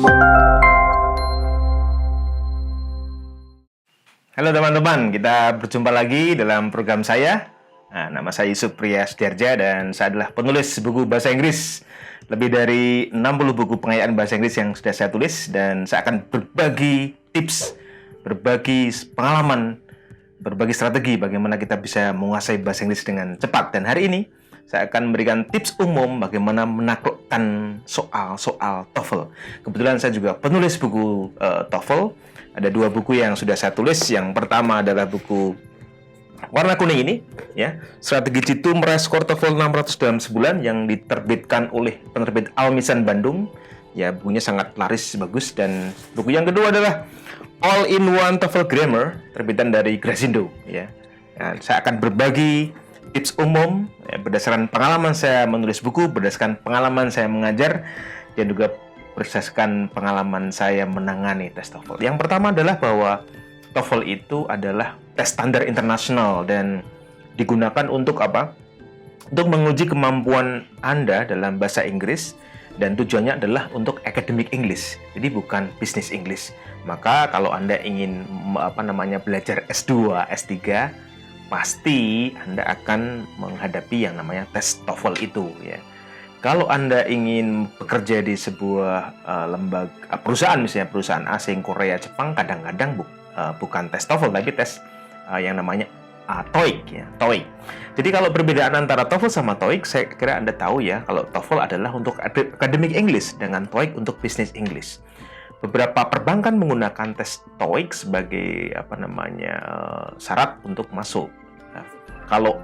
Halo teman-teman, kita berjumpa lagi dalam program saya. Nama saya Yusuf Priya Sudarja dan saya adalah penulis buku bahasa Inggris. Lebih dari 60 buku pengayaan bahasa Inggris yang sudah saya tulis dan saya akan berbagi tips, berbagi pengalaman, berbagi strategi bagaimana kita bisa menguasai bahasa Inggris dengan cepat. Dan hari ini saya akan memberikan tips umum bagaimana menaklukkan soal-soal TOEFL. Kebetulan saya juga penulis buku TOEFL. Ada 2 buku yang sudah saya tulis. Yang pertama adalah buku warna kuning ini, ya, Strategi Jitu Meraih Skor TOEFL 600 dalam Sebulan, yang diterbitkan oleh penerbit Al-Mizan Bandung. Ya, bukunya sangat laris, bagus. Dan buku yang kedua adalah All-in-One TOEFL Grammar, terbitan dari Grazindo. Ya, saya akan berbagi tips umum ya, berdasarkan pengalaman saya menulis buku, berdasarkan pengalaman saya mengajar, dan juga berdasarkan pengalaman saya menangani tes TOEFL. Yang pertama adalah bahwa TOEFL itu adalah tes standar internasional dan digunakan untuk apa? Untuk menguji kemampuan Anda dalam bahasa Inggris, dan tujuannya adalah untuk academic English. Jadi bukan business English. Maka kalau Anda ingin belajar S2, S3, pasti Anda akan menghadapi yang namanya tes TOEFL itu, ya. Kalau Anda ingin bekerja di sebuah lembaga perusahaan, misalnya perusahaan asing, Korea, Jepang, kadang-kadang bukan tes TOEFL tapi tes yang namanya TOEIC, ya, TOEIC. Jadi kalau perbedaan antara TOEFL sama TOEIC, saya kira Anda tahu ya, kalau TOEFL adalah untuk academic English dengan TOEIC untuk business English. Beberapa perbankan menggunakan tes TOEIC sebagai syarat untuk masuk. Nah, kalau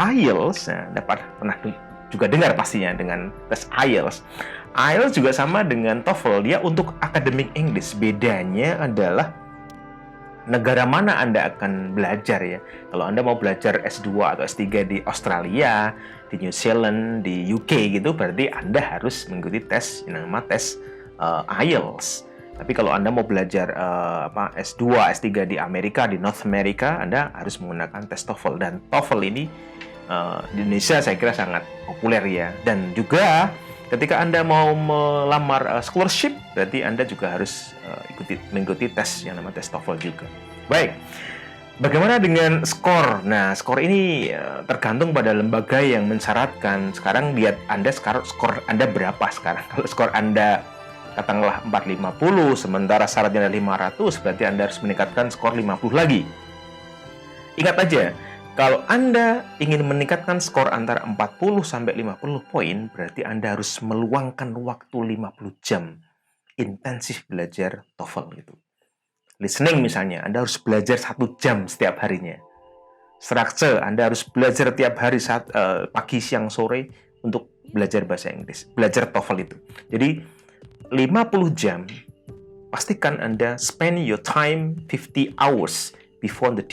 IELTS, Anda pernah juga dengar pastinya dengan tes IELTS. IELTS juga sama dengan TOEFL, dia untuk academic English. Bedanya adalah negara mana Anda akan belajar, ya. Kalau Anda mau belajar S2 atau S3 di Australia, di New Zealand, di UK gitu, berarti Anda harus mengikuti tes yang namanya tes IELTS. Tapi kalau Anda mau belajar S2, S3 di Amerika, di North America, Anda harus menggunakan tes TOEFL. Dan TOEFL ini di Indonesia saya kira sangat populer, ya. Dan juga ketika Anda mau melamar scholarship, berarti Anda juga harus mengikuti tes yang namanya tes TOEFL juga. Baik, bagaimana dengan skor? Nah, skor ini tergantung pada lembaga yang mensyaratkan. Sekarang lihat Anda skor Anda berapa sekarang. Kalau skor Anda katakanlah 450, sementara syaratnya ada 500, berarti Anda harus meningkatkan skor 50 lagi. Ingat aja, kalau Anda ingin meningkatkan skor antara 40 sampai 50 poin, berarti Anda harus meluangkan waktu 50 jam intensif belajar TOEFL gitu. Listening misalnya, Anda harus belajar 1 jam setiap harinya. Structure, Anda harus belajar tiap hari pagi, siang, sore untuk belajar bahasa Inggris, belajar TOEFL itu. Jadi 50 jam, pastikan Anda spend your time 50 hours before the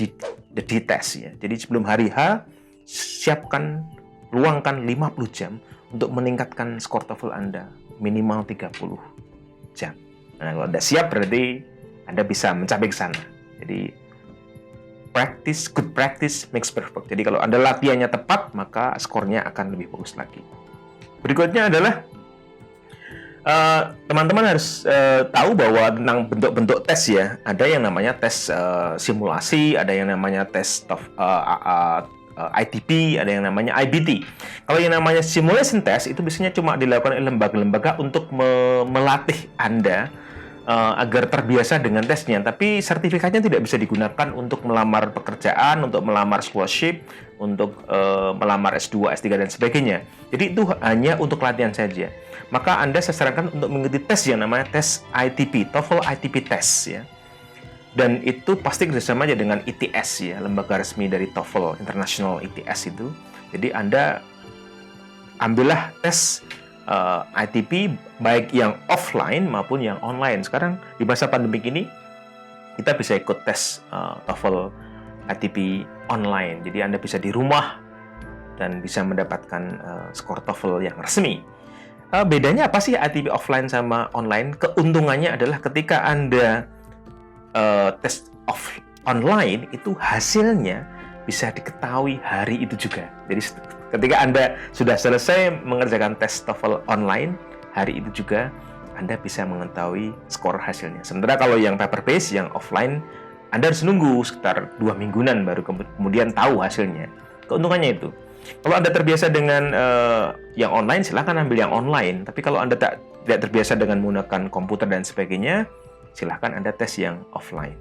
test, ya. Jadi sebelum hari H, luangkan 50 jam untuk meningkatkan skor TOEFL Anda minimal 30 jam. Nah, kalau Anda siap, berarti Anda bisa mencapai ke sana. Jadi good practice makes perfect. Jadi kalau Anda latihannya tepat, maka skornya akan lebih bagus lagi. Berikutnya adalah teman-teman harus tahu bahwa tentang bentuk-bentuk tes, ya. Ada yang namanya tes simulasi, ada yang namanya tes ITP, ada yang namanya IBT. Kalau yang namanya simulation test itu biasanya cuma dilakukan oleh lembaga-lembaga untuk melatih Anda agar terbiasa dengan tesnya. Tapi sertifikatnya tidak bisa digunakan untuk melamar pekerjaan, untuk melamar scholarship, untuk melamar S2, S3 dan sebagainya. Jadi itu hanya untuk latihan saja. Maka Anda saya sarankan untuk mengikuti tes yang namanya tes ITP, TOEFL ITP test, ya. Dan itu pasti kerjasama aja dengan ITS, ya, lembaga resmi dari TOEFL International ITS itu. Jadi Anda ambillah tes ITP baik yang offline maupun yang online. Sekarang di masa pandemik ini kita bisa ikut tes TOEFL ITP online. Jadi Anda bisa di rumah dan bisa mendapatkan skor TOEFL yang resmi. Bedanya apa sih ITP offline sama online? Keuntungannya adalah ketika Anda tes online itu hasilnya bisa diketahui hari itu juga. Jadi ketika Anda sudah selesai mengerjakan tes TOEFL online, hari itu juga Anda bisa mengetahui skor hasilnya. Sementara kalau yang paper based, yang offline, Anda harus nunggu sekitar 2 mingguan baru kemudian tahu hasilnya. Keuntungannya itu. Kalau Anda terbiasa dengan yang online, silahkan ambil yang online. Tapi kalau Anda tidak terbiasa dengan menggunakan komputer dan sebagainya, silahkan Anda tes yang offline.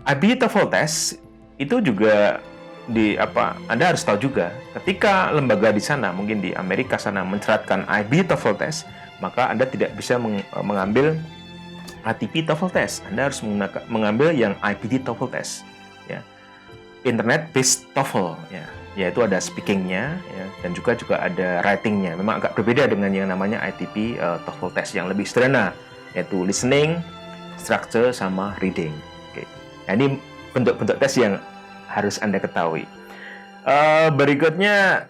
IB TOEFL test itu juga Anda harus tahu juga, ketika lembaga di sana, mungkin di Amerika sana, menceratkan IB TOEFL test, maka Anda tidak bisa mengambil ATP TOEFL test. Anda harus mengambil yang IBT TOEFL test, ya. Internet based TOEFL, ya. Yaitu ada speakingnya, ya, dan juga ada writingnya. Memang agak berbeda dengan yang namanya ITP TOEFL test yang lebih sederhana, yaitu listening, structure, sama reading. Oke. Nah, ini bentuk-bentuk tes yang harus Anda ketahui. Berikutnya,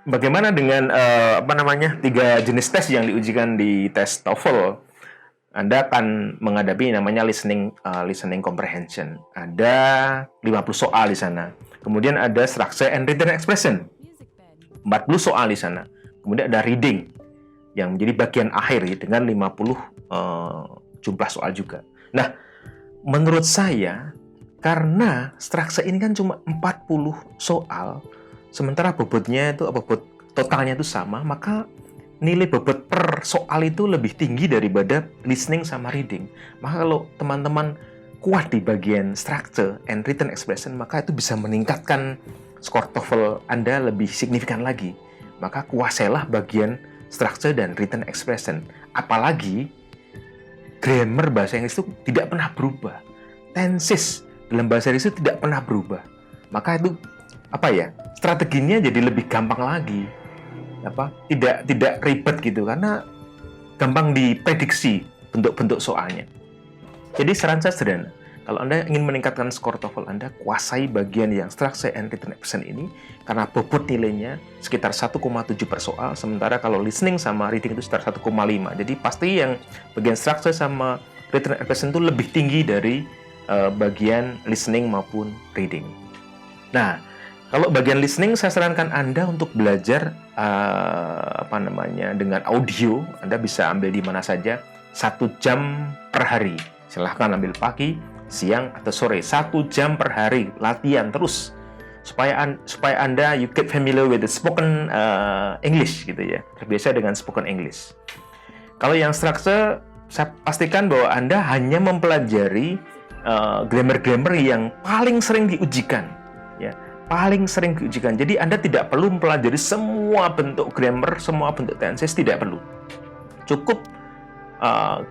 bagaimana dengan 3 jenis tes yang diujikan di tes TOEFL? Anda akan menghadapi namanya listening comprehension. Ada 50 soal di sana. Kemudian ada structure and written expression. 40 soal di sana. Kemudian ada reading yang menjadi bagian akhir dengan 50 jumlah soal juga. Nah, menurut saya, karena structure ini kan cuma 40 soal, sementara bobotnya itu bobot totalnya itu sama, maka nilai bobot per soal itu lebih tinggi daripada listening sama reading. Maka kalau teman-teman kuat di bagian structure and written expression, maka itu bisa meningkatkan skor TOEFL Anda lebih signifikan lagi. Maka kuasailah bagian structure dan written expression. Apalagi grammar bahasa Inggris itu tidak pernah berubah. Tenses dalam bahasa Inggris itu tidak pernah berubah. Maka itu strateginya jadi lebih gampang lagi. Tidak ribet gitu, karena gampang diprediksi bentuk-bentuk soalnya. Jadi saran saya sederhana, kalau Anda ingin meningkatkan skor TOEFL Anda, kuasai bagian yang structure and written expression ini, karena bobot nilainya sekitar 1,7 per soal, sementara kalau listening sama reading itu sekitar 1,5. Jadi pasti yang bagian structure sama written expression itu lebih tinggi dari bagian listening maupun reading. Nah, kalau bagian listening, saya sarankan Anda untuk belajar dengan audio. Anda bisa ambil di mana saja, 1 jam per hari. Silahkan ambil pagi, siang, atau sore. 1 jam per hari, latihan terus. Supaya Anda you get familiar with the spoken English, gitu ya. Terbiasa dengan spoken English. Kalau yang structure, saya pastikan bahwa Anda hanya mempelajari grammar-grammar yang paling sering diujikan, ya. Paling sering diujikan. Jadi Anda tidak perlu mempelajari semua bentuk grammar, semua bentuk tenses, tidak perlu. Cukup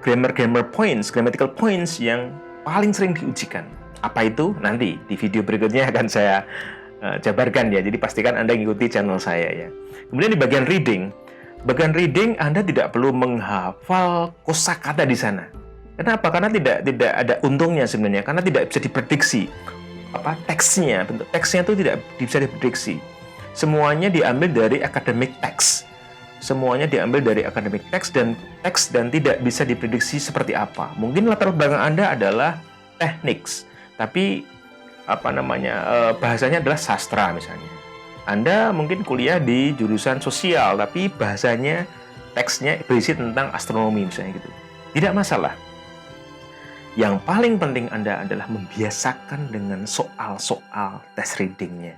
grammar points, grammatical points yang paling sering diujikan. Apa itu? Nanti di video berikutnya akan saya jabarkan, ya. Jadi pastikan Anda mengikuti channel saya, ya. Kemudian di bagian reading Anda tidak perlu menghafal kosakata di sana. Kenapa? Karena tidak ada untungnya sebenarnya, karena tidak bisa diprediksi teksnya, bentuk teksnya itu tidak bisa diprediksi. Semuanya diambil dari academic text. Semuanya diambil dari academic text dan tidak bisa diprediksi seperti apa. Mungkin latar belakang Anda adalah teknik, tapi bahasanya adalah sastra misalnya. Anda mungkin kuliah di jurusan sosial, tapi bahasanya, teksnya berisi tentang astronomi misalnya gitu. Tidak masalah. Yang paling penting Anda adalah membiasakan dengan soal-soal tes readingnya.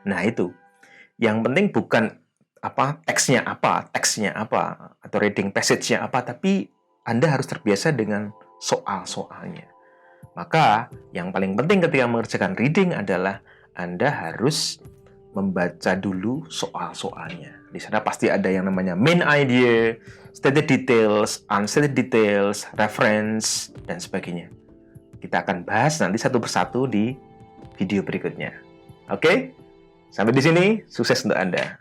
Nah, itu. Yang penting bukan teksnya apa, atau reading passage-nya apa, tapi Anda harus terbiasa dengan soal-soalnya. Maka, yang paling penting ketika mengerjakan reading adalah Anda harus membaca dulu soal-soalnya. Di sana pasti ada yang namanya main idea, stated details, unstated details, reference, dan sebagainya. Kita akan bahas nanti satu persatu di video berikutnya. Oke? Sampai di sini, sukses untuk Anda.